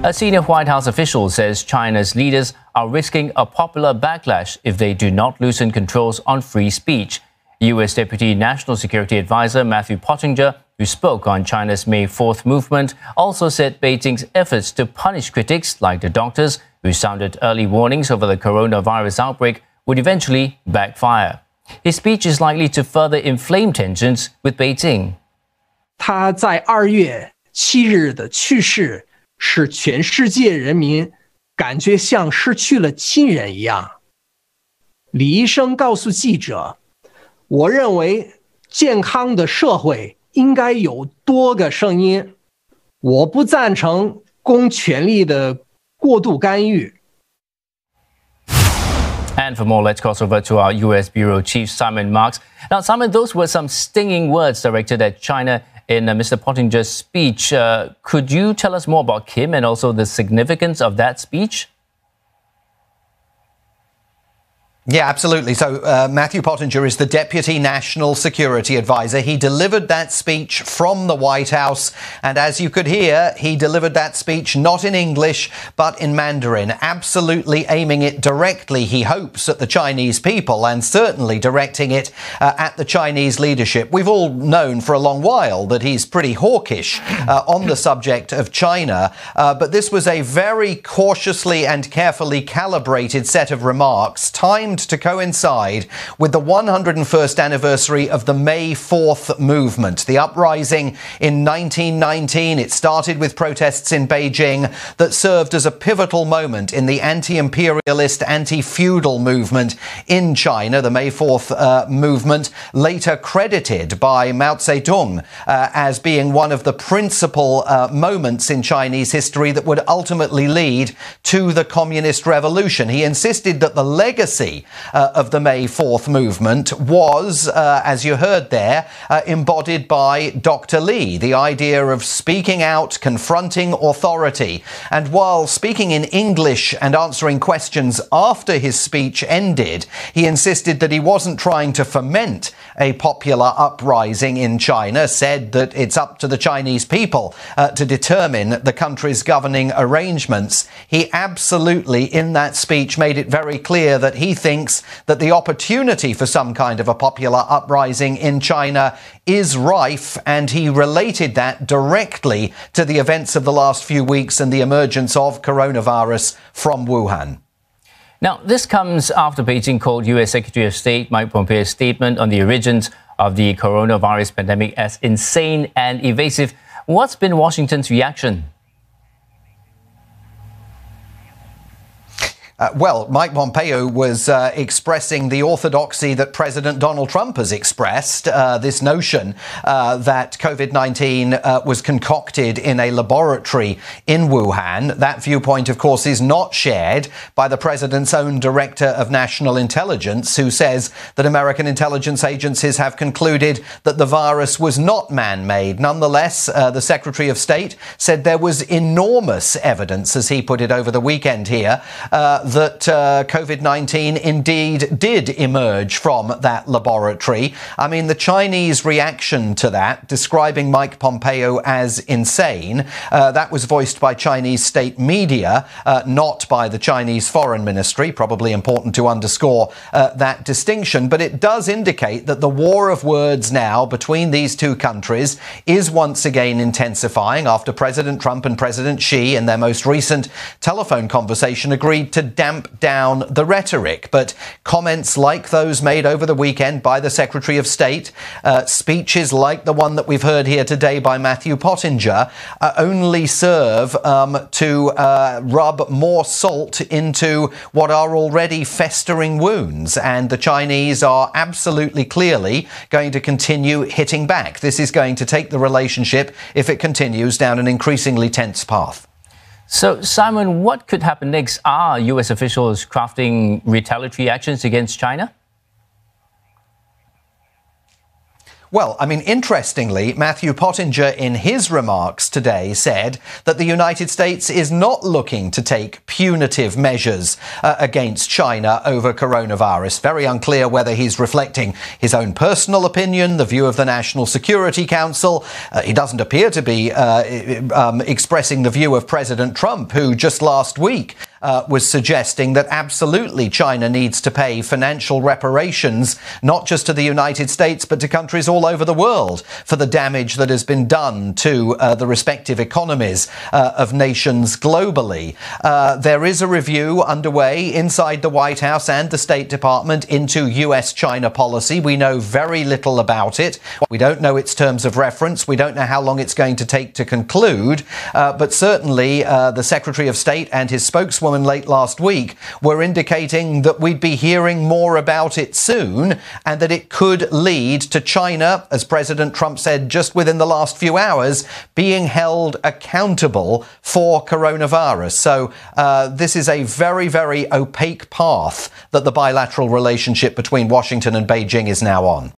A senior White House official says China's leaders are risking a popular backlash if they do not loosen controls on free speech. U.S. Deputy National Security Advisor Matt Pottinger, who spoke on China's May 4th movement, also said Beijing's efforts to punish critics like the doctors who sounded early warnings over the coronavirus outbreak would eventually backfire. His speech is likely to further inflame tensions with Beijing. 他在2月7日的去世，使全世界人民感觉像失去了亲人一样。李医生告诉记者：“我认为健康的社会应该有多个声音，我不赞成公权力的过度干预。” And for more, let's cross over to our U.S. Bureau Chief Simon Marks. Now, Simon, those were some stinging words directed at China in Mr. Pottinger's speech. Could you tell us more about Kim and also the significance of that speech? Yeah, absolutely. So Matthew Pottinger is the Deputy National Security Advisor. He delivered that speech from the White House. And as you could hear, he delivered that speech not in English, but in Mandarin, absolutely aiming it directly, he hopes, at the Chinese people and certainly directing it at the Chinese leadership. We've all known for a long while that he's pretty hawkish on the subject of China. But this was a very cautiously and carefully calibrated set of remarks, timed to coincide with the 101st anniversary of the May 4th movement, the uprising in 1919. It started with protests in Beijing that served as a pivotal moment in the anti-imperialist, anti-feudal movement in China. The May 4th movement, later credited by Mao Zedong as being one of the principal moments in Chinese history that would ultimately lead to the Communist Revolution. He insisted that the legacy of the May 4th movement was, as you heard there, embodied by Dr. Li, the idea of speaking out, confronting authority. And while speaking in English and answering questions after his speech ended, he insisted that he wasn't trying to foment a popular uprising in China, said that it's up to the Chinese people to determine the country's governing arrangements. He absolutely, in that speech, made it very clear that he thinks that the opportunity for some kind of a popular uprising in China is rife, and he related that directly to the events of the last few weeks and the emergence of coronavirus from Wuhan. Now, this comes after Beijing called U.S. Secretary of State Mike Pompeo's statement on the origins of the coronavirus pandemic as insane and evasive. What's been Washington's reaction? Well, Mike Pompeo was expressing the orthodoxy that President Donald Trump has expressed, this notion that COVID-19 was concocted in a laboratory in Wuhan. That viewpoint, of course, is not shared by the president's own director of national intelligence, who says that American intelligence agencies have concluded that the virus was not man-made. Nonetheless, the Secretary of State said there was enormous evidence, as he put it over the weekend here, that COVID-19 indeed did emerge from that laboratory. I mean, the Chinese reaction to that, describing Mike Pompeo as insane, that was voiced by Chinese state media, not by the Chinese Foreign Ministry. Probably important to underscore that distinction. But it does indicate that the war of words now between these two countries is once again intensifying after President Trump and President Xi, in their most recent telephone conversation, agreed to damp down the rhetoric. But comments like those made over the weekend by the Secretary of State, speeches like the one that we've heard here today by Matthew Pottinger, only serve to rub more salt into what are already festering wounds. And the Chinese are absolutely clearly going to continue hitting back. This is going to take the relationship, if it continues, down an increasingly tense path. So, Simon, what could happen next? Are U.S. officials crafting retaliatory actions against China? Well, I mean, interestingly, Matthew Pottinger in his remarks today said that the United States is not looking to take punitive measures against China over coronavirus. Very unclear whether he's reflecting his own personal opinion, the view of the National Security Council. He doesn't appear to be expressing the view of President Trump, who just last week was suggesting that absolutely China needs to pay financial reparations, not just to the United States, but to countries all over the world for the damage that has been done to the respective economies of nations globally. There is a review underway inside the White House and the State Department into US-China policy. We know very little about it. We don't know its terms of reference. We don't know how long it's going to take to conclude. But certainly the Secretary of State and his spokeswoman late last week were indicating that we'd be hearing more about it soon and that it could lead to China, as President Trump said just within the last few hours, being held accountable for coronavirus. So this is a very, very opaque path that the bilateral relationship between Washington and Beijing is now on.